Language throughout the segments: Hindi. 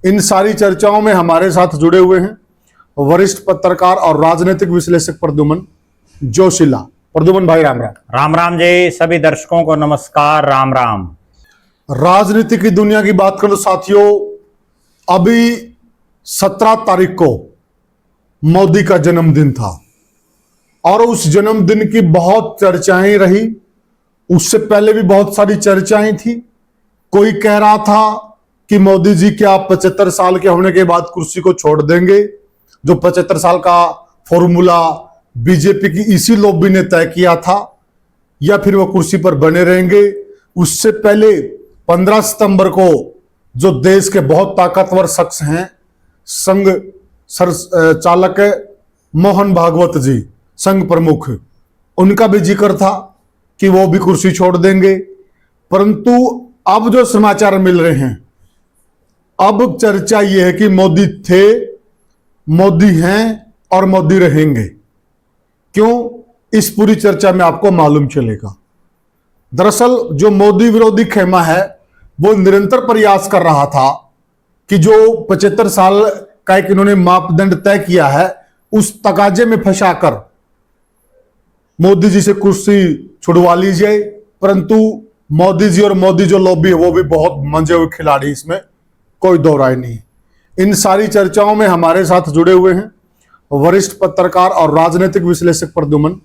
इन सारी चर्चाओं में हमारे साथ जुड़े हुए हैं वरिष्ठ पत्रकार और राजनीतिक विश्लेषक प्रद्युमन जोशीला। प्रद्युमन भाई राम राम। राम राम जी, सभी दर्शकों को नमस्कार, राम राम। राजनीति की दुनिया की बात करो साथियों, अभी 17 तारीख को मोदी का जन्मदिन था और उस जन्मदिन की बहुत चर्चाएं रही। उससे पहले भी बहुत सारी चर्चाएं थी। कोई कह रहा था कि मोदी जी क्या 75 साल के होने के बाद कुर्सी को छोड़ देंगे, जो 75 साल का फॉर्मूला बीजेपी की इसी लॉबी ने तय किया था, या फिर वो कुर्सी पर बने रहेंगे। उससे पहले 15 सितंबर को जो देश के बहुत ताकतवर शख्स हैं, संघ चालक मोहन भागवत जी, संघ प्रमुख, उनका भी जिक्र था कि वो भी कुर्सी छोड़ देंगे। परंतु अब जो समाचार मिल रहे हैं, अब चर्चा यह है कि मोदी थे, मोदी हैं और मोदी रहेंगे। क्यों, इस पूरी चर्चा में आपको मालूम चलेगा। दरअसल जो मोदी विरोधी खेमा है वो निरंतर प्रयास कर रहा था कि जो 75 साल का एक इन्होंने मापदंड तय किया है, उस तकाजे में फंसाकर मोदी जी से कुर्सी छुड़वा ली जाए। परंतु मोदी जी और मोदी जो लॉबी है वो भी बहुत मंजे हुए खिलाड़ी, इसमें कोई दो राय नहीं। इन सारी चर्चाओं में हमारे साथ जुड़े हुए हैं वरिष्ठ पत्रकार और राजनीतिक विश्लेषक प्रद्युमन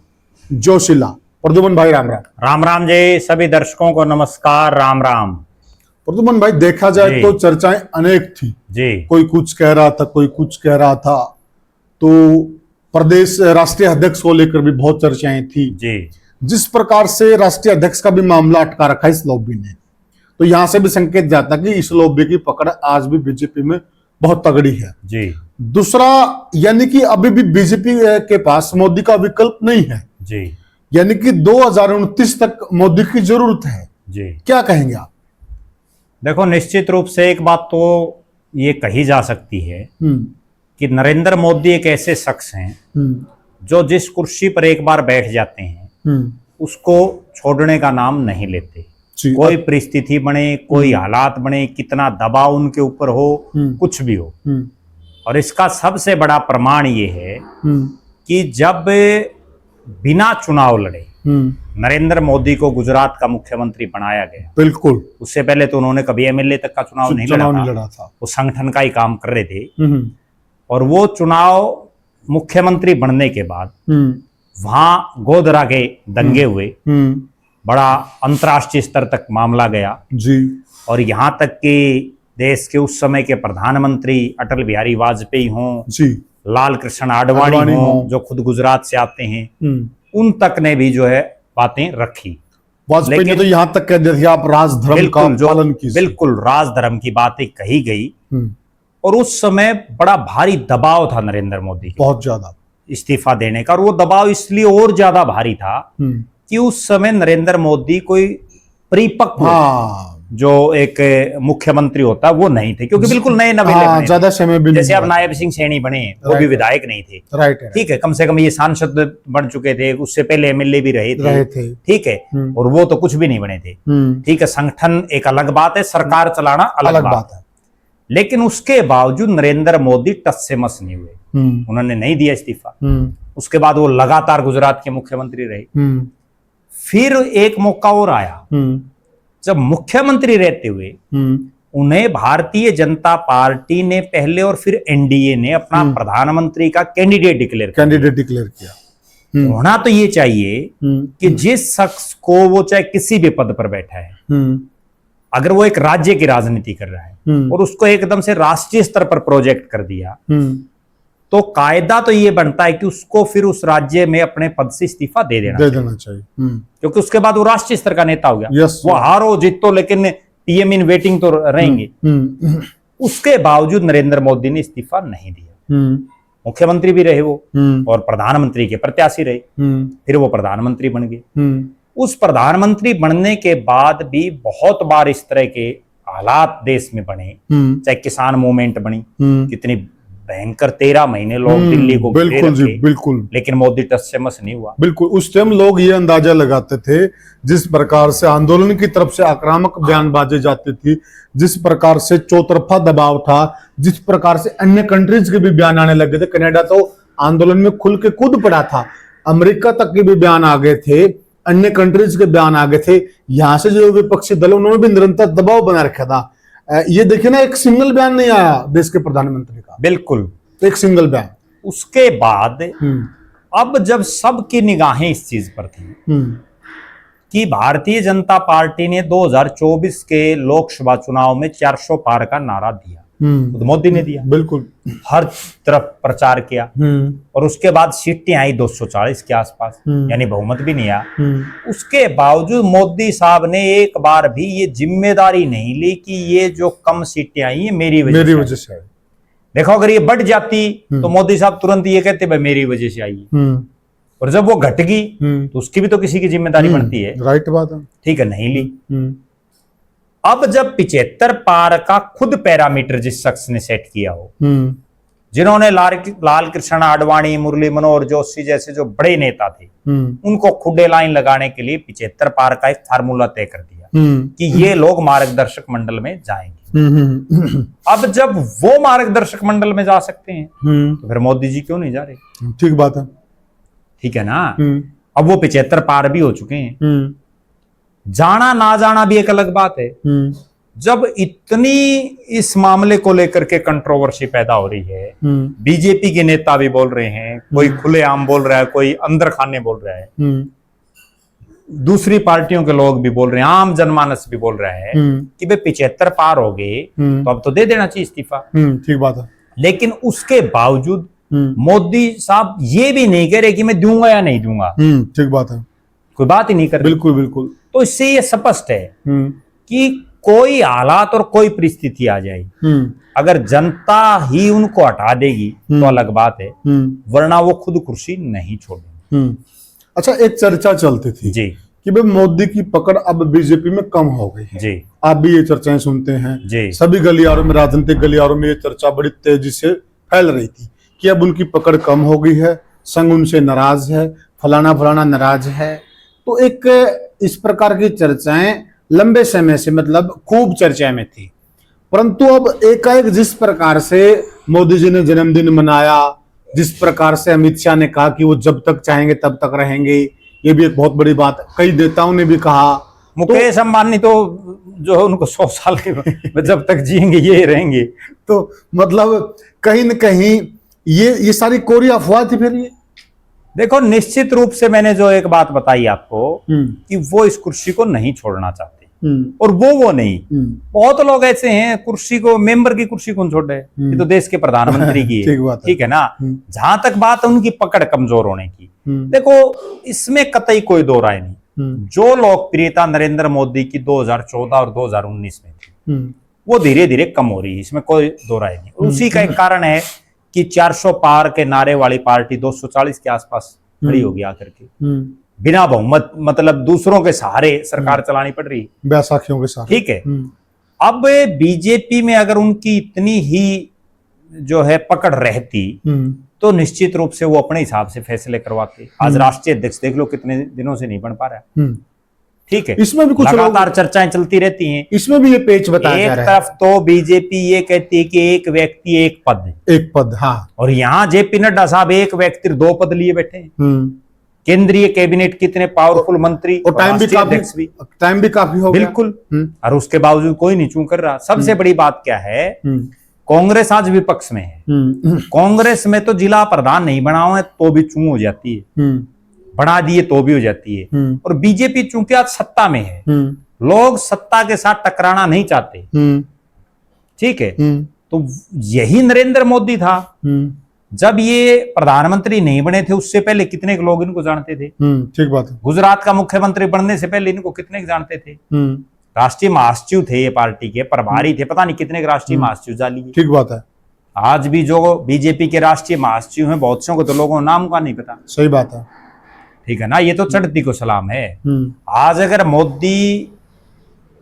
जोशीला। प्रद्युमन भाई राम राम। राम राम जी, सभी दर्शकों को नमस्कार, राम राम। प्रद्युमन भाई, देखा जाए तो चर्चाएं अनेक थी जी। कोई कुछ कह रहा था, कोई कुछ कह रहा था। तो प्रदेश राष्ट्रीय अध्यक्ष को लेकर भी बहुत चर्चाएं थी जी। जिस प्रकार से राष्ट्रीय अध्यक्ष का भी मामला अटका रखा है इस लॉबी ने, तो यहां से भी संकेत जाता कि इस लॉबी की पकड़ आज भी बीजेपी में बहुत तगड़ी है जी। दूसरा, यानी कि अभी भी बीजेपी के पास मोदी का विकल्प नहीं है जी। यानी कि 2029 तक मोदी की जरूरत है जी। क्या कहेंगे आप? देखो, निश्चित रूप से एक बात तो ये कही जा सकती है कि नरेंद्र मोदी एक ऐसे शख्स हैं जो जिस कुर्सी पर एक बार बैठ जाते हैं उसको छोड़ने का नाम नहीं लेते। कोई परिस्थिति बने, कोई हालात बने, कितना दबाव उनके ऊपर हो, कुछ भी हो। और इसका सबसे बड़ा प्रमाण ये है कि जब बिना चुनाव लड़े नरेंद्र मोदी को गुजरात का मुख्यमंत्री बनाया गया, बिल्कुल, उससे पहले तो उन्होंने कभी एमएलए तक का चुनाव नहीं लड़ा था। वो संगठन का ही काम कर रहे थे। और वो चुनाव मुख्यमंत्री बनने के बाद वहां गोधरा के दंगे हुए, बड़ा अंतर्राष्ट्रीय स्तर तक मामला गया जी। और यहां तक कि देश के उस समय के प्रधानमंत्री अटल बिहारी वाजपेयी हों जी, लाल कृष्ण आडवाणी हों जो खुद गुजरात से आते हैं, उन तक ने भी जो है बातें रखी। वाजपेयी ने तो यहां तक कह दिया आप राजधर्म का पालन कीजिए। बिल्कुल राजधर्म की बातें कही गई। और उस समय बड़ा भारी दबाव था नरेंद्र मोदी, बहुत ज्यादा, इस्तीफा देने का। और वो दबाव इसलिए और ज्यादा भारी था कि उस समय नरेंद्र मोदी कोई परिपक्व जो एक मुख्यमंत्री होता वो नहीं थे, क्योंकि बिल्कुल नए नवेले ज्यादा समय भी जैसे अब नायब सिंह सैनी बने, वो भी विधायक नहीं थे। ठीक है, कम से कम ये सांसद बन चुके थे, उससे पहले एमएलए भी रहे थे। ठीक है, और वो तो कुछ भी नहीं बने थे। ठीक है, संगठन एक अलग बात है, सरकार चलाना अलग बात है। लेकिन उसके बावजूद नरेंद्र मोदी टस से मस नहीं हुए, उन्होंने नहीं दिया इस्तीफा। उसके बाद वो लगातार गुजरात के मुख्यमंत्री रहे। फिर एक मौका और आया जब मुख्यमंत्री रहते हुए उन्हें भारतीय जनता पार्टी ने पहले और फिर एनडीए ने अपना प्रधानमंत्री का कैंडिडेट डिक्लेयर किया। होना तो ये चाहिए कि जिस शख्स को वो चाहे किसी भी पद पर बैठा है, अगर वो एक राज्य की राजनीति कर रहा है और उसको एकदम से राष्ट्रीय स्तर पर प्रोजेक्ट कर दिया, तो कायदा तो ये बनता है कि उसको फिर उस राज्य में अपने पद से इस्तीफा दे देना चाहिए। क्योंकि उसके बाद वो राष्ट्रीय स्तर का नेता हो गया। वो हारो जीतो लेकिन पीएम इन वेटिंग तो रहेंगे। उसके बावजूद नरेंद्र मोदी ने इस्तीफा नहीं दिया। मुख्यमंत्री भी रहे वो और प्रधानमंत्री के प्रत्याशी रहे। फिर वो प्रधानमंत्री बन गए। उस प्रधानमंत्री बनने के बाद भी बहुत बार इस तरह के हालात देश में बने, चाहे किसान मूवमेंट बनी, कितनी भयंकर 13 महीने लोग दिल्ली को घेरे बिल्कुल जी, रखे, बिल्कुल। लेकिन मोदी टस से मस नहीं हुआ। बिल्कुल, उस टाइम लोग ये अंदाजा लगाते थे, जिस प्रकार से आंदोलन की तरफ से आक्रामक बयान बाजे जाती थी, जिस प्रकार से चौतरफा दबाव था, जिस प्रकार से अन्य कंट्रीज के भी बयान आने लगे थे। कनाडा तो आंदोलन में खुल के कूद पड़ा था, अमेरिका तक के भी बयान आ गए थे, अन्य कंट्रीज के बयान आ गए थे। यहाँ से जो विपक्षी दल उन्होंने भी निरंतर दबाव बना रखा था। ये देखिए ना, एक सिंगल बयान नहीं आया देश के प्रधानमंत्री का, बिल्कुल एक सिंगल बयान। उसके बाद अब जब सबकी निगाहें इस चीज पर थी कि भारतीय जनता पार्टी ने 2024 के लोकसभा चुनाव में 400 पार का नारा दिया, तो मोदी ने दिया, बिल्कुल हर तरफ प्रचार किया, और उसके बाद सीटें आई 240 के आसपास, यानी बहुमत भी नहीं आया। उसके बावजूद मोदी साहब ने एक बार भी ये जिम्मेदारी नहीं ली कि ये जो कम सीटें आई ये मेरी वजह से आई। देखो, अगर ये बढ़ जाती तो मोदी साहब तुरंत ये कहते भाई मेरी वजह से आई, और जब वो घट गई तो उसकी भी तो किसी की जिम्मेदारी बनती है। राइट बात है। ठीक है, नहीं ली। अब जब 75 पार का खुद पैरामीटर जिस शख्स ने सेट किया हो, जिन्होंने लाल कृष्ण आडवाणी, मुरली मनोहर जोशी जैसे जो बड़े नेता थे, उनको खुडे लाइन लगाने के लिए 75 पार का एक फार्मूला तय कर दिया कि ये लोग मार्गदर्शक मंडल में जाएंगे। अब जब वो मार्गदर्शक मंडल में जा सकते हैं तो फिर मोदी जी क्यों नहीं जा रहे? ठीक बात है। ठीक है ना। अब वो 75 पार भी हो चुके हैं, जाना ना जाना भी एक अलग बात है। जब इतनी इस मामले को लेकर के कंट्रोवर्सी पैदा हो रही है, बीजेपी के नेता भी बोल रहे हैं, कोई खुलेआम बोल रहा है, कोई अंदर खाने बोल रहा है, दूसरी पार्टियों के लोग भी बोल रहे हैं, आम जनमानस भी बोल रहा है कि भाई 75 पार हो गए तो अब तो दे देना चाहिए इस्तीफा। ठीक बात है। लेकिन उसके बावजूद मोदी साहब ये भी नहीं कह रहे कि मैं दूंगा या नहीं दूंगा। ठीक बात है। कोई बात ही नहीं कर रहे। बिल्कुल बिल्कुल। तो इससे ये स्पष्ट है कि कोई हालात और कोई परिस्थिति आ जाएगी, अगर जनता ही उनको हटा देगी तो अलग बात है, वरना वो खुद कुर्सी नहीं छोड़ेंगे। अच्छा, एक चर्चा चलती थी जी कि भाई मोदी की पकड़ अब बीजेपी में कम हो गई है। जी, आप भी ये चर्चाएं सुनते हैं जी। सभी गलियारों में, राजनीतिक गलियारों में ये चर्चा बड़ी तेजी से फैल रही थी कि अब उनकी पकड़ कम हो गई है, संघ उनसे नाराज है, फलाना फलाना नाराज है। तो एक इस प्रकार की चर्चाएं लंबे समय से, मतलब खूब चर्चा में थी, परंतु अब एकाएक जिस प्रकार से मोदी जी ने जन्मदिन मनाया, जिस प्रकार से अमित शाह ने कहा कि वो जब तक चाहेंगे तब तक रहेंगे, ये भी एक बहुत बड़ी बात है। कई नेताओं ने भी कहा, मुकेश अंबानी तो जो है उनको 100 साल के जब तक जिएंगे ये रहेंगे। तो मतलब कहीं न कहीं ये सारी कोरी अफवाह थी। फिर ये देखो, निश्चित रूप से मैंने जो एक बात बताई आपको कि वो इस कुर्सी को नहीं छोड़ना चाहते, और वो नहीं। बहुत लोग ऐसे हैं, कुर्सी को, मेंबर की कुर्सी कौन छोड़ रहे, ये तो देश के प्रधानमंत्री की है। ठीक है ना। जहां तक बात है उनकी पकड़ कमजोर होने की, देखो इसमें कतई कोई दो राय नहीं। जो लोकप्रियता नरेंद्र मोदी की 2014 और 2019 में थी, वो धीरे धीरे कम हो रही है, इसमें कोई दो राय नहीं। उसी का एक कारण है कि 400 पार के नारे वाली पार्टी 240 के आसपास खड़ी होगी आकर के, बिना बहुमत, मतलब दूसरों के सहारे सरकार चलानी पड़ रही, बैसाखियों के साथ। ठीक है। अब बीजेपी में अगर उनकी इतनी ही जो है पकड़ रहती तो निश्चित रूप से वो अपने हिसाब से फैसले करवाते। आज राष्ट्रीय अध्यक्ष देख लो कितने दिनों से नहीं बन पा रहा है। ठीक है, इसमें भी कुछ लगातार चर्चाएं चलती रहती हैं। इसमें भी ये पेच बताया जा रहा है। एक तरफ तो बीजेपी ये कहती है कि एक व्यक्ति एक पद, एक पद, हाँ, और यहाँ जेपी नड्डा साहब एक व्यक्ति 2 पद लिए बैठे हैं। केंद्रीय कैबिनेट कितने पावरफुल मंत्री, और टाइम भी काफी हो गया। बिल्कुल, और उसके बावजूद कोई नहीं चूं कर रहा। सबसे बड़ी बात क्या है, कांग्रेस आज विपक्ष में है। कांग्रेस में तो जिला प्रधान नहीं बना हुआ है तो भी चूं हो जाती है, बढ़ा दिए तो भी हो जाती है। और बीजेपी चूंकि आज सत्ता में है, लोग सत्ता के साथ टकराना नहीं चाहते। ठीक है, तो यही नरेंद्र मोदी था। जब ये प्रधानमंत्री नहीं बने थे उससे पहले कितने लोग इनको जानते थे। ठीक बात है। गुजरात का मुख्यमंत्री बनने से पहले इनको कितने जानते थे। राष्ट्रीय महासचिव थे ये पार्टी के, प्रभारी थे, पता नहीं कितने राष्ट्रीय महासचिव जाली। ठीक बात है। आज भी जो बीजेपी के राष्ट्रीय महासचिव हैं, बहुत से को तो लोगों को नाम का नहीं पता। सही बात है। ठीक है ना, ये तो चढ़ती को सलाम है। आज अगर मोदी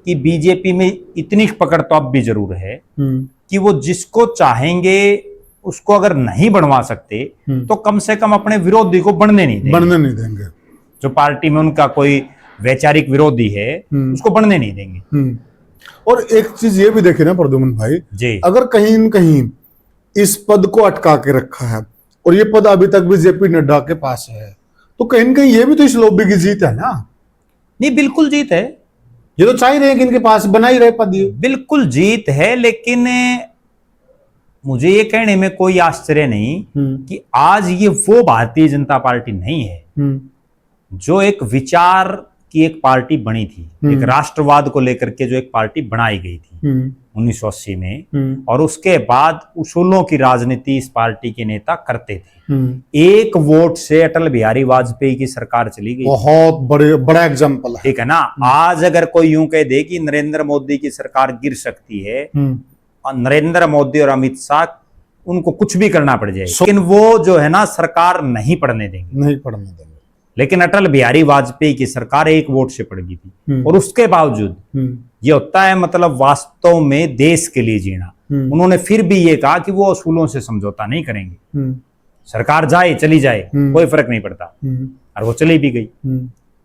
की बीजेपी में इतनी पकड़ तो अब भी जरूर है कि वो जिसको चाहेंगे उसको अगर नहीं बनवा सकते तो कम से कम अपने विरोधी को बनने नहीं देंगे। जो पार्टी में उनका कोई वैचारिक विरोधी है उसको बनने नहीं देंगे। और एक चीज ये भी देखे ना प्रद्युमन भाई जी, अगर कहीं न कहीं इस पद को अटका के रखा है और ये पद अभी तक भी जेपी नड्डा के पास है, तो कहीं न कहीं ये भी तो इस लॉबी की जीत है ना। नहीं बिल्कुल जीत है, ये तो चाह रहे हैं कि इनके पास बना ही रहे पद, ये बिल्कुल जीत है। लेकिन मुझे ये कहने में कोई आश्चर्य नहीं कि आज ये वो भारतीय जनता पार्टी नहीं है जो एक विचार की एक पार्टी बनी थी, एक राष्ट्रवाद को लेकर के जो एक पार्टी बनाई गई थी 1980 में, और उसके बाद उसूलों की राजनीति इस पार्टी के नेता करते थे। एक वोट से अटल बिहारी वाजपेयी की सरकार चली गई, बहुत बड़ा एग्जाम्पल है, ठीक है ना। आज अगर कोई यूं कह दे कि नरेंद्र मोदी की सरकार गिर सकती है, और नरेंद्र मोदी और अमित शाह उनको कुछ भी करना पड़ जाए, लेकिन वो जो है ना सरकार नहीं पड़ने देंगे। लेकिन अटल बिहारी वाजपेयी की सरकार एक वोट से पड़ गई थी, और उसके बावजूद ये होता है मतलब वास्तव में देश के लिए जीना। उन्होंने फिर भी ये कहा कि वो असूलों से समझौता नहीं करेंगे, सरकार जाए चली जाए कोई फर्क नहीं पड़ता, और वो चली भी गई,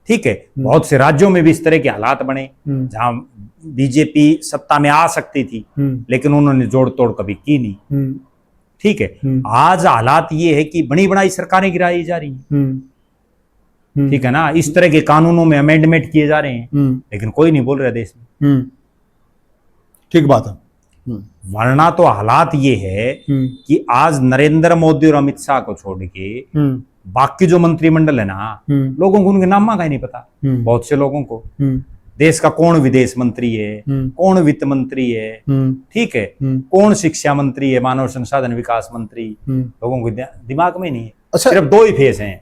ठीक है। बहुत से राज्यों में भी इस तरह के हालात बने जहां बीजेपी सत्ता में आ सकती थी, लेकिन उन्होंने जोड़ तोड़ कभी की नहीं, ठीक है। आज हालात ये है कि बड़ी बड़ी सरकारें गिराई जा रही हैं, ठीक है ना, इस तरह के कानूनों में अमेंडमेंट किए जा रहे हैं, लेकिन कोई नहीं बोल रहा देश में, ठीक बात है। वरना तो हालात ये है कि आज नरेंद्र मोदी और अमित शाह को छोड़ के बाकी जो मंत्रिमंडल है ना, लोगों को उनके नाम का ही नहीं पता। बहुत से लोगों को देश का कौन विदेश मंत्री है, कौन वित्त मंत्री है, ठीक है, कौन शिक्षा मंत्री है, मानव संसाधन विकास मंत्री, लोगों को दिमाग में नहीं है। अच्छा, सिर्फ दो ही फेस हैं,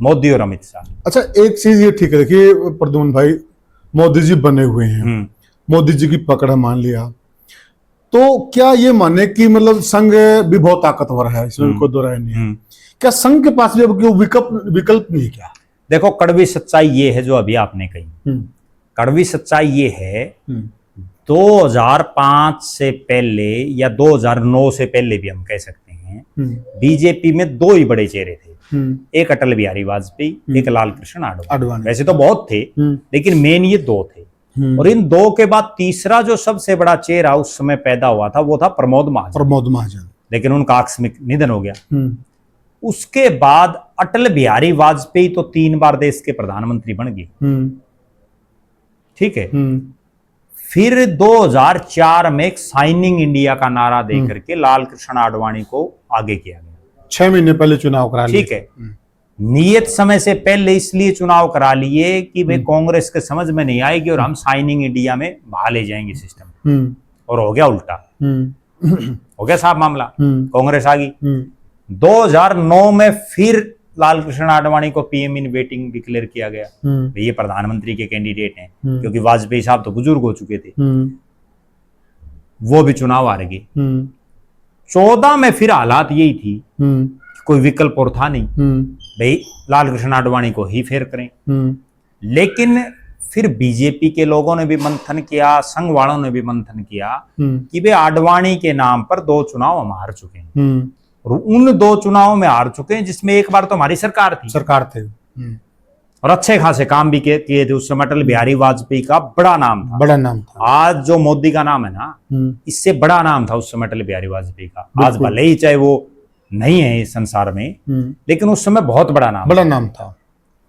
मोदी और अमित शाह। अच्छा, एक चीज ये ठीक है, देखिए प्रद्युमन भाई, मोदी जी बने हुए हैं, मोदी जी की पकड़ मान लिया, तो क्या ये माने कि मतलब संघ भी बहुत ताकतवर है, इसमें कोई दो राय नहीं है, क्या संघ के पास भी अब कोई विकल्प नहीं है क्या? देखो, कड़वी सच्चाई ये है जो अभी आपने कही, कड़वी सच्चाई ये है 2005 से पहले या 2009 से पहले भी हम कह सकते हैं, बीजेपी में दो ही बड़े चेहरे थे, एक अटल बिहारी वाजपेयी, एक लाल कृष्ण आडवाणी। वैसे तो बहुत थे, लेकिन मेन ये दो थे, और इन दो के बाद तीसरा जो सबसे बड़ा चेहरा उस समय पैदा हुआ था वो था प्रमोद महाजन, लेकिन उनका आकस्मिक निधन हो गया। उसके बाद अटल बिहारी वाजपेयी तो 3 बार देश के प्रधानमंत्री बन गए, ठीक है। फिर 2004 में एक साइनिंग इंडिया का नारा देकर के लाल कृष्ण आडवाणी को आगे किया गया, 6 महीने पहले चुनाव करा लिए, ठीक है। नियत समय से पहले इसलिए चुनाव करा लिए कि भाई कांग्रेस के समझ में नहीं आएगी और हम साइनिंग इंडिया में बहा ले जाएंगे सिस्टम, और हो गया उल्टा, हो गया साहब मामला, कांग्रेस आ गई। 2009 में फिर लाल कृष्ण आडवाणी को पीएम इन वेटिंग डिक्लेयर किया गया, ये प्रधानमंत्री के कैंडिडेट हैं, क्योंकि वाजपेयी साहब तो बुजुर्ग हो चुके थे, वो भी चुनाव हार गए। 14 में फिर हालात यही थी, कोई विकल्प और था नहीं, भाई लाल कृष्ण आडवाणी को ही फेर करें। लेकिन फिर बीजेपी के लोगों ने भी मंथन किया, संघ वालों ने भी मंथन किया कि भाई आडवाणी के नाम पर 2 चुनाव हम हार चुके हैं, और उन 2 चुनावों में हार चुके हैं जिसमें एक बार तो हमारी सरकार थे, और अच्छे खासे काम भी किए थे। उस समय अटल बिहारी वाजपेयी का बड़ा नाम था। आज जो मोदी का नाम है ना, इससे बड़ा नाम था उस समय अटल बिहारी वाजपेयी का। आज भले ही चाहे वो नहीं है इस संसार में, लेकिन उस समय बहुत बड़ा नाम था।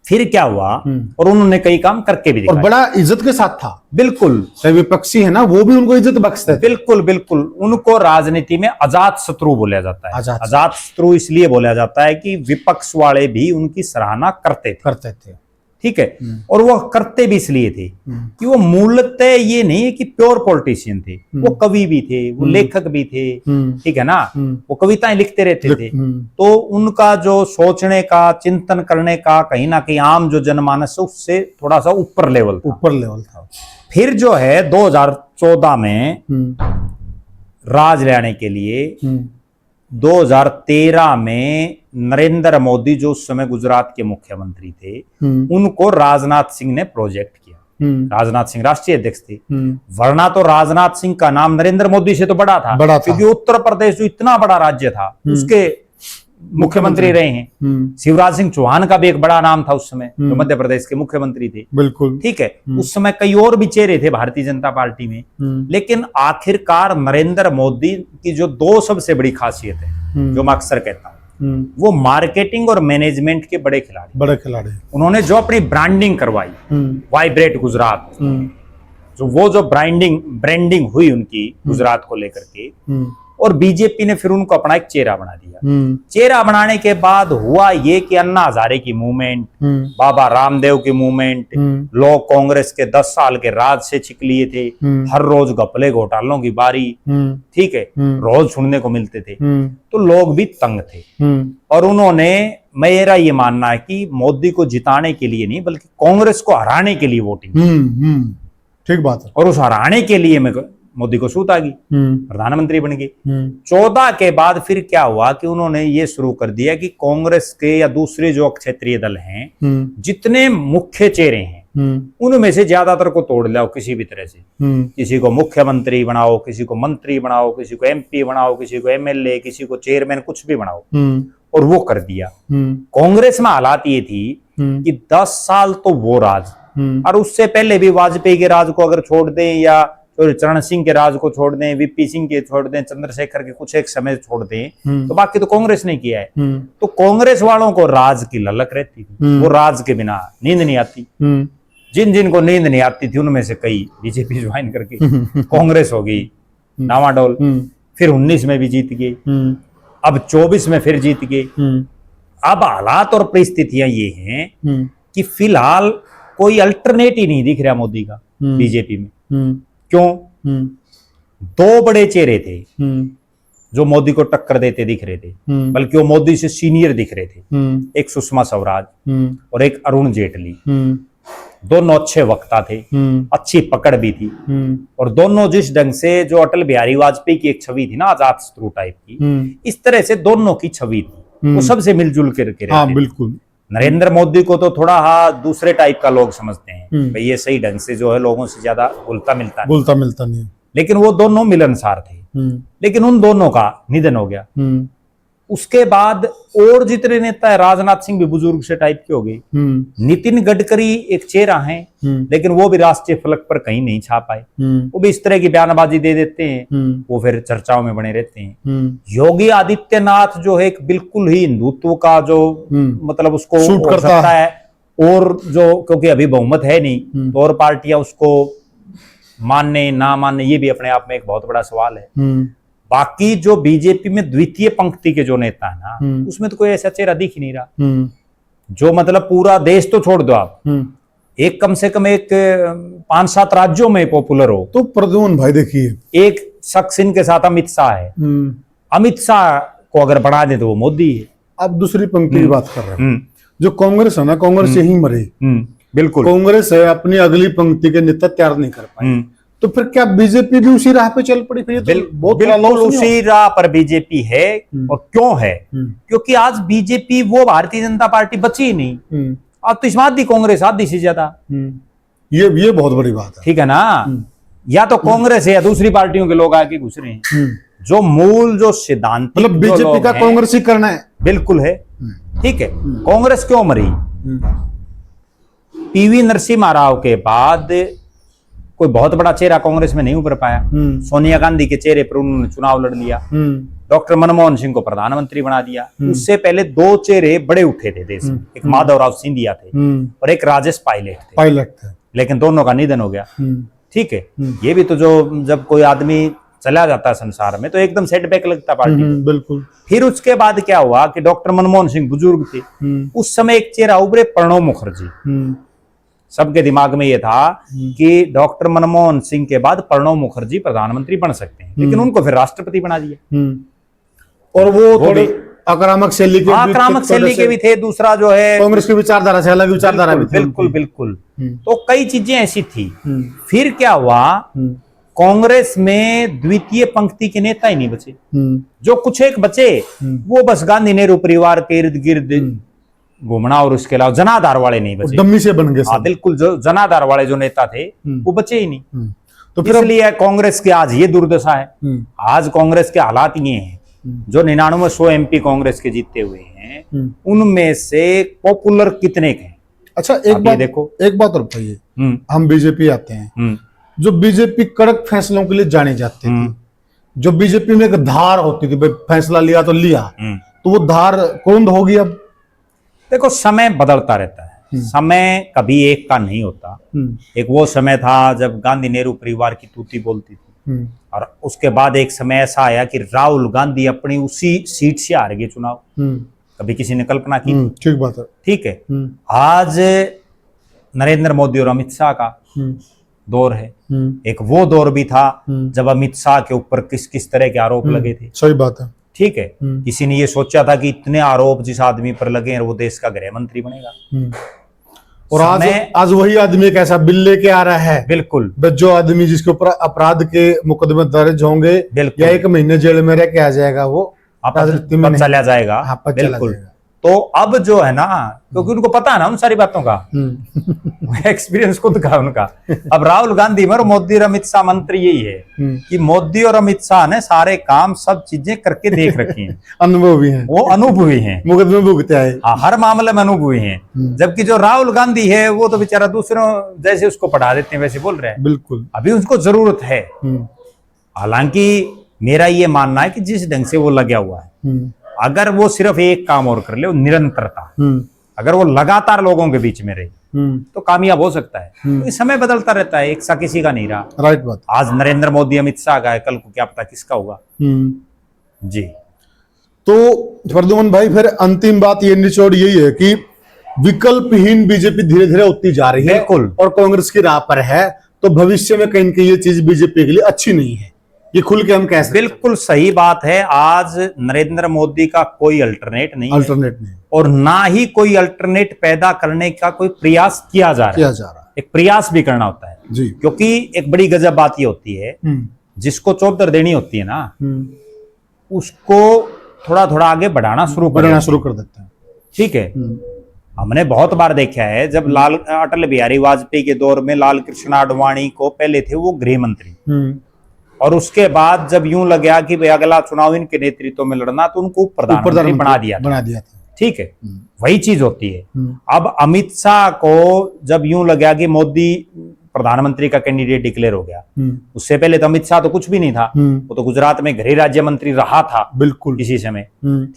फिर क्या हुआ, और उन्होंने कई काम करके भी दिखाए, और बड़ा इज्जत के साथ था, बिल्कुल। चाहे विपक्षी है ना, वो भी उनको इज्जत बख्शते थे, बिल्कुल बिल्कुल। उनको राजनीति में अजात शत्रु बोला जाता है। अजात शत्रु इसलिए बोला जाता है कि विपक्ष वाले भी उनकी सराहना करते थे, ठीक है। और वो करते भी इसलिए थे कि वो मूलतः ये नहीं है कि प्योर पॉलिटिशियन थे, वो कवि भी थे, वो लेखक भी थे, ठीक है ना, वो कविताएं लिखते रहते थे। तो उनका जो सोचने का, चिंतन करने का कहीं ना कहीं आम जो जनमानस है उससे थोड़ा सा ऊपर लेवल था। फिर जो है 2014 में राज लाने के लिए 2013 में नरेंद्र मोदी जो उस समय गुजरात के मुख्यमंत्री थे, उनको राजनाथ सिंह ने प्रोजेक्ट किया, राजनाथ सिंह राष्ट्रीय अध्यक्ष थे। वरना तो राजनाथ सिंह का नाम नरेंद्र मोदी से तो बड़ा था, क्योंकि उत्तर प्रदेश जो इतना बड़ा राज्य था उसके मुख्यमंत्री रहे हैं। शिवराज सिंह चौहान का भी एक बड़ा नाम था उस समय, जो मध्य प्रदेश के मुख्यमंत्री थे। बिल्कुल ठीक है, उस समय कई और भी चेहरे थे भारतीय जनता पार्टी में, लेकिन आखिरकार नरेंद्र मोदी की जो दो सबसे बड़ी खासियत है, जो मैं अक्सर कहता हूँ, वो मार्केटिंग और मैनेजमेंट के बड़े खिलाड़ी। उन्होंने जो अपनी ब्रांडिंग करवाई, वाइब्रेट गुजरात, जो ब्रांडिंग हुई उनकी गुजरात को लेकर के, और बीजेपी ने फिर उनको अपना एक चेहरा बना दिया। चेहरा बनाने के बाद हुआ ये कि अन्ना हजारे की मूवमेंट, बाबा रामदेव की मूवमेंट, लोग कांग्रेस के 10 साल के राज से छिक लिए थे, हर रोज घपले घोटालों की बारी, ठीक है, रोज सुनने को मिलते थे, तो लोग भी तंग थे। और उन्होंने, मेरा ये मानना है कि मोदी को जिताने के लिए नहीं बल्कि कांग्रेस को हराने के लिए वोटिंग, ठीक बात है, और उस हराने के लिए मैं मोदी को सूत आ गई, प्रधानमंत्री बन गई। 14 के बाद फिर क्या हुआ कि उन्होंने ये शुरू कर दिया कि कांग्रेस के या दूसरे जो क्षेत्रीय दल हैं, जितने मुख्य चेहरे हैं, उनमें से ज्यादातर को तोड़ लाओ किसी भी तरह से। किसी को मुख्यमंत्री बनाओ, किसी को मंत्री बनाओ, किसी को एमपी बनाओ, किसी को एमएलए, किसी को चेयरमैन, कुछ भी बनाओ, और वो कर दिया। कांग्रेस में हालात ये थी कि 10 साल तो वो राज, और उससे पहले भी वाजपेयी के राज को अगर छोड़ दें, या चरण सिंह के राज को छोड़ दें, वीपी सिंह के छोड़ दें, चंद्रशेखर के कुछ एक समय छोड़ दें, तो बाकी तो कांग्रेस ने किया है। तो कांग्रेस वालों को राज की ललक रहती थी, वो राज के बिना नींद नहीं आती। जिन को नींद नहीं आती थी उनमें से कई बीजेपी ज्वाइन करके कांग्रेस हो गई डामाडोल। फिर 19 में भी जीत गए, अब 24 में फिर जीत गए। अब हालात और परिस्थितियां ये हैं कि फिलहाल कोई अल्टरनेट ही नहीं दिख रहा मोदी का बीजेपी में। क्यों? 2 बड़े चेहरे थे जो मोदी को टक्कर देते दिख रहे थे, बल्कि वो मोदी से सीनियर दिख रहे थे। एक सुषमा स्वराज और एक अरुण जेटली, दोनों अच्छे वक्ता थे, अच्छी पकड़ भी थी, और दोनों जिस ढंग से, जो अटल बिहारी वाजपेयी की एक छवि थी ना, आजाद शत्रु टाइप की, इस तरह से दोनों की छवि थी। वो सबसे मिलजुल के रहते थे। बिल्कुल। नरेंद्र मोदी को तो थोड़ा दूसरे टाइप का लोग समझते हैं, भाई ये सही ढंग से जो है लोगों से ज्यादा घुलता मिलता नहीं, लेकिन वो दोनों मिलनसार थे। लेकिन उन दोनों का निधन हो गया। उसके बाद और जितने नेता है, राजनाथ सिंह भी बुजुर्ग से टाइप के हो गए। नितिन गडकरी एक चेहरा है, लेकिन वो भी राष्ट्रीय फलक पर कहीं नहीं छा पाए। वो भी इस तरह की बयानबाजी दे देते हैं, वो फिर चर्चाओं में बने रहते हैं। योगी आदित्यनाथ जो है, एक बिल्कुल ही हिंदुत्व का जो मतलब उसको सूट करता है, और जो क्योंकि अभी बहुमत है नहीं, तो और पार्टियां उसको मानने ना मानने, ये भी अपने आप में एक बहुत बड़ा सवाल है। बाकी जो बीजेपी में द्वितीय पंक्ति के जो नेता है ना, उसमें तो कोई ऐसा चेहरा दिख ही नहीं रहा जो मतलब पूरा देश तो छोड़ दो आप, एक कम से कम एक 5-7 राज्यों में पॉपुलर हो। तो प्रद्युम्न भाई देखिए, एक शख्स इनके साथ अमित शाह है। अमित शाह को अगर बढ़ा दे तो वो मोदी है। अब दूसरी पंक्ति की बात कर रहे हैं, जो कांग्रेस है ना, कांग्रेस यही मरे। बिल्कुल, कांग्रेस है अपनी अगली पंक्ति के नेता तैयार नहीं कर पाए, तो फिर क्या बीजेपी भी उसी राह पे चल पड़ी? फिर तो बिल्कुल उसी राह पर बीजेपी है। और क्यों है? क्योंकि आज बीजेपी वो भारतीय जनता पार्टी बची ही नहीं। अब तो इसमें आधी कांग्रेस, आधी से ज्यादा। ये बहुत बड़ी बात है, ठीक है ना? या तो कांग्रेस है या दूसरी पार्टियों के लोग आके घुस रहे हैं। जो मूल जो सिद्धांत, मतलब बीजेपी का कांग्रेस ही करना है। बिल्कुल है। ठीक है, कांग्रेस क्यों मरी? पीवी नरसिम्हा राव के बाद कोई बहुत बड़ा चेहरा कांग्रेस में नहीं उभर पाया। सोनिया गांधी के चेहरे पर उन्होंने चुनाव लड़ लिया। डॉक्टर मनमोहन सिंह को प्रधानमंत्री बना दिया। उससे पहले 2 चेहरे बड़े उठे थे देश में, एक माधवराव सिंधिया थे और एक राजेश पायलट थे। लेकिन दोनों का निधन हो गया। ठीक है, ये भी तो जो जब कोई आदमी चला जाता है संसार में तो एकदम सेटबैक लगता पार्टी को। बिल्कुल। फिर उसके बाद क्या हुआ कि डॉक्टर मनमोहन सिंह बुजुर्ग थे, उस समय एक चेहरा उभरे, प्रणब मुखर्जी। सबके दिमाग में यह था कि डॉक्टर मनमोहन सिंह के बाद प्रणब मुखर्जी प्रधानमंत्री बन सकते हैं, लेकिन उनको फिर राष्ट्रपति बना दिया। और वो थोड़े आक्रामक शैली के भी थे। दूसरा जो है कांग्रेस की विचारधारा से अलग विचारधारा भी थी। बिल्कुल। तो कई चीजें ऐसी थी। फिर क्या हुआ, कांग्रेस में द्वितीय पंक्ति के नेता ही नहीं बचे। जो कुछ एक बचे वो बस गांधी नेहरू परिवार के इर्द गिर्द घूमना, और उसके अलावा जनाधार वाले नहीं बचे, डम्मी से बन गए हाँ सब। बिल्कुल, जो जनाधार वाले जो नेता थे वो बचे ही नहीं। तो फिर इसलिए कांग्रेस की आज ये दुर्दशा है। आज कांग्रेस के हालात ये हैं, जो 99-100 MP कांग्रेस के जीते हुए हैं, उनमें से पॉपुलर कितने के हैं? अच्छा आप ये देखो, एक बात और बताइए, हम बीजेपी आते हैं, जो बीजेपी कड़क फैसलों के लिए जाने जाते थे, जो बीजेपी में एक धार होती थी, भाई फैसला लिया तो लिया, तो वो धार कौन होगी अब? देखो समय बदलता रहता है, समय कभी एक का नहीं होता। एक वो समय था जब गांधी नेहरू परिवार की तूती बोलती थी, और उसके बाद एक समय ऐसा आया कि राहुल गांधी अपनी उसी सीट से हार गए चुनाव। कभी किसी ने कल्पना की? ठीक बात है। ठीक है, आज नरेंद्र मोदी और अमित शाह का दौर है। एक वो दौर भी था जब अमित शाह के ऊपर किस किस तरह के आरोप लगे थे। सही बात है। ठीक है, किसी ने ये सोचा था कि इतने आरोप जिस आदमी पर लगे हैं वो देश का गृह मंत्री बनेगा। और आज वही आदमी एक ऐसा बिल लेके आ रहा है, बिल्कुल, जो आदमी जिसके ऊपर अपराध के मुकदमे दर्ज होंगे या 1 महीने जेल में रह के आ जाएगा, वो चला जाएगा। हाँ, बिल्कुल। तो अब जो है ना, क्योंकि उनको पता है ना उन सारी बातों का, एक्सपीरियंस खुद का उनका। अब राहुल गांधी में और मोदी और अमित शाह मंत्री यही है कि मोदी और अमित शाह ने सारे काम सब चीजें करके देख रखी हैं, अनुभवी हैं, वो अनुभवी हैं, मुकदमे भुगते आए, हर मामले में अनुभवी हैं। जबकि जो राहुल गांधी है वो तो बेचारा दूसरों जैसे उसको पढ़ा देते हैं वैसे बोल रहे हैं। बिल्कुल, अभी उसको जरूरत है। हालांकि मेरा ये मानना है कि जिस ढंग से वो लगा हुआ है, अगर वो सिर्फ एक काम और कर ले, निरंतरता, अगर वो लगातार लोगों के बीच में रहे तो कामयाब हो सकता है। तो समय बदलता रहता है, एक सा किसी का नहीं रहा। राइट बात। आज नरेंद्र मोदी अमित शाह का है, कल को क्या पता किसका होगा। जी, तो प्रद्युमन भाई, फिर अंतिम बात ये निचोड़ यही है कि विकल्पहीन बीजेपी धीरे धीरे होती जा रही है, बिल्कुल, और कांग्रेस की राह पर है। तो भविष्य में कहीं न कहीं ये चीज बीजेपी के लिए अच्छी नहीं है, ये खुल के हम कह सकते हैं। बिल्कुल सही बात है। आज नरेंद्र मोदी का कोई अल्टरनेट नहीं है, और ना ही कोई अल्टरनेट पैदा करने का कोई प्रयास किया जा रहा है। एक प्रयास भी करना होता है जी, क्योंकि एक बड़ी गजब बात ये होती है, जिसको चौधर देनी होती है ना, उसको थोड़ा थोड़ा आगे बढ़ाना शुरू कर देते हैं। ठीक है, हमने बहुत बार देखा है, जब अटल बिहारी वाजपेयी के दौर में लाल कृष्ण आडवाणी को पहले थे वो गृह मंत्री, और उसके बाद जब यूं लगा कि भाई अगला चुनाव इनके नेतृत्व में लड़ना, तो उनको प्रधानमंत्री बना दिया था। ठीक है, वही चीज होती है। अब अमित शाह को जब यूं लगा कि मोदी प्रधानमंत्री का कैंडिडेट डिक्लेयर हो गया, उससे पहले तो अमित शाह तो कुछ भी नहीं था, वो तो गुजरात में गृह राज्य मंत्री रहा था बिल्कुल किसी समय।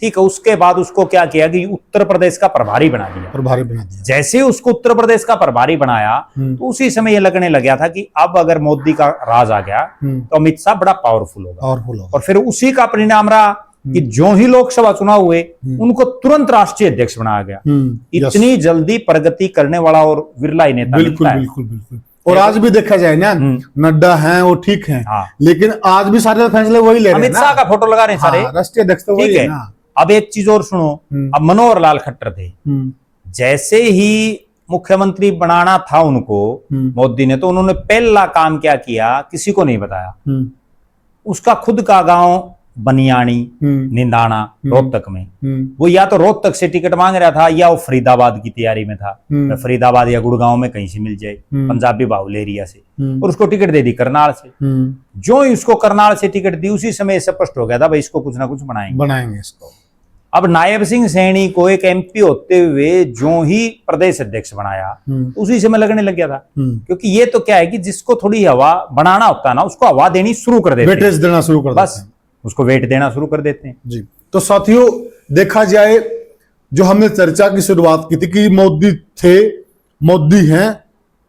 ठीक है, उसके बाद उसको क्या किया कि उत्तर प्रदेश का प्रभारी बना दिया। जैसे ही उसको उत्तर प्रदेश का प्रभारी बनाया, तो उसी समय ये लगने लगा था कि अब अगर मोदी का राज आ गया तो अमित शाह बड़ा पावरफुल होगा। और फिर उसी का परिणाम रहा कि जो ही लोकसभा चुनाव हुए, उनको तुरंत राष्ट्रीय अध्यक्ष बनाया गया। इतनी जल्दी प्रगति करने वाला और विरला ही नेता मिलता है। बिल्कुल। और आज भी देखा जाए ना, नड्डा हैं, वो ठीक हैं, लेकिन आज भी सारे फैसले वही ले रहे हैं। अमित शाह का फोटो लगा रहे हैं सारे, राष्ट्रीय अध्यक्ष तो वही है ना। अब एक चीज और सुनो, अब मनोहर लाल खट्टर थे, जैसे ही मुख्यमंत्री बनाना था उनको मोदी ने, तो उन्होंने पहला काम क्या किया, किसी को नहीं बताया। उसका खुद का गांव बनियानी निंदाना रोहतक में, वो या तो रोहतक से टिकट मांग रहा था या वो फरीदाबाद की तैयारी में था, फरीदाबाद या गुड़गांव में कहीं से मिल जाए, पंजाबी बाहुल एरिया से, और उसको टिकट दे दी करनाल से। जो ही उसको करनाल से टिकट दी, उसी समय स्पष्ट हो गया था भाई इसको कुछ ना कुछ बनाएंगे इसको। अब नायब सिंह सैनी को एक MP होते हुए जो ही प्रदेश अध्यक्ष बनाया, उसी समय लगने लग गया था, क्योंकि ये तो क्या है कि जिसको थोड़ी हवा बनाना होता है ना, उसको हवा देनी शुरू कर देते हैं, देना शुरू कर बस उसको वेट देना शुरू कर देते हैं। जी, तो साथियों, देखा जाए जो हमने चर्चा की शुरुआत की थी कि मोदी थे, मोदी हैं,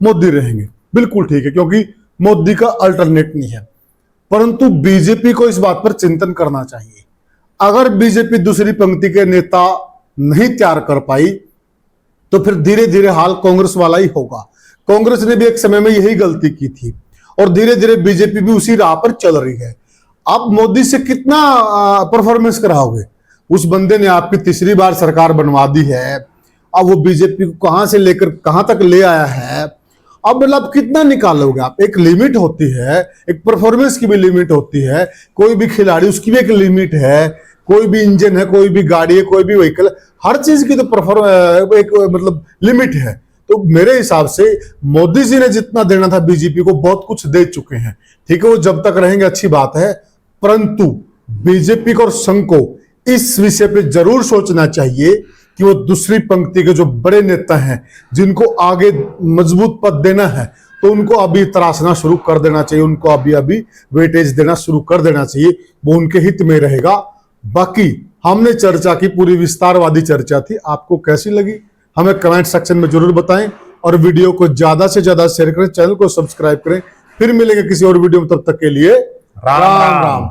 मोदी रहेंगे, बिल्कुल ठीक है, क्योंकि मोदी का अल्टरनेट नहीं है। परंतु बीजेपी को इस बात पर चिंतन करना चाहिए। अगर बीजेपी दूसरी पंक्ति के नेता नहीं तैयार कर पाई, तो फिर धीरे धीरे हाल कांग्रेस वाला ही होगा। कांग्रेस ने भी एक समय में यही गलती की थी, और धीरे धीरे बीजेपी भी उसी राह पर चल रही है। आप मोदी से कितना परफॉर्मेंस कराओगे? उस बंदे ने आपकी तीसरी बार सरकार बनवा दी है, अब वो बीजेपी को कहां से लेकर कहां तक ले आया है। अब मतलब कितना निकालोगे आप? एक लिमिट होती है, एक परफॉर्मेंस की भी लिमिट होती है, कोई भी खिलाड़ी उसकी भी एक लिमिट है कोई भी इंजन है, कोई भी गाड़ी है, कोई भी व्हीकल, हर चीज की तो एक मतलब लिमिट है। तो मेरे हिसाब से मोदी जी ने जितना देना था बीजेपी को बहुत कुछ दे चुके हैं। ठीक है, वो जब तक रहेंगे अच्छी बात है, परंतु बीजेपी को और संघ को इस विषय पे जरूर सोचना चाहिए कि वो दूसरी पंक्ति के जो बड़े नेता हैं, जिनको आगे मजबूत पद देना है, तो उनको अभी तराशना शुरू कर देना चाहिए, उनको अभी वेटेज देना शुरू कर देना चाहिए। वो उनके हित में रहेगा। बाकी हमने चर्चा की, पूरी विस्तारवादी चर्चा थी। आपको कैसी लगी हमें कमेंट सेक्शन में जरूर बताएं, और वीडियो को ज्यादा से ज्यादा शेयर करें, चैनल को सब्सक्राइब करें। फिर मिलेंगे किसी और वीडियो में, तब तक के लिए राम राम।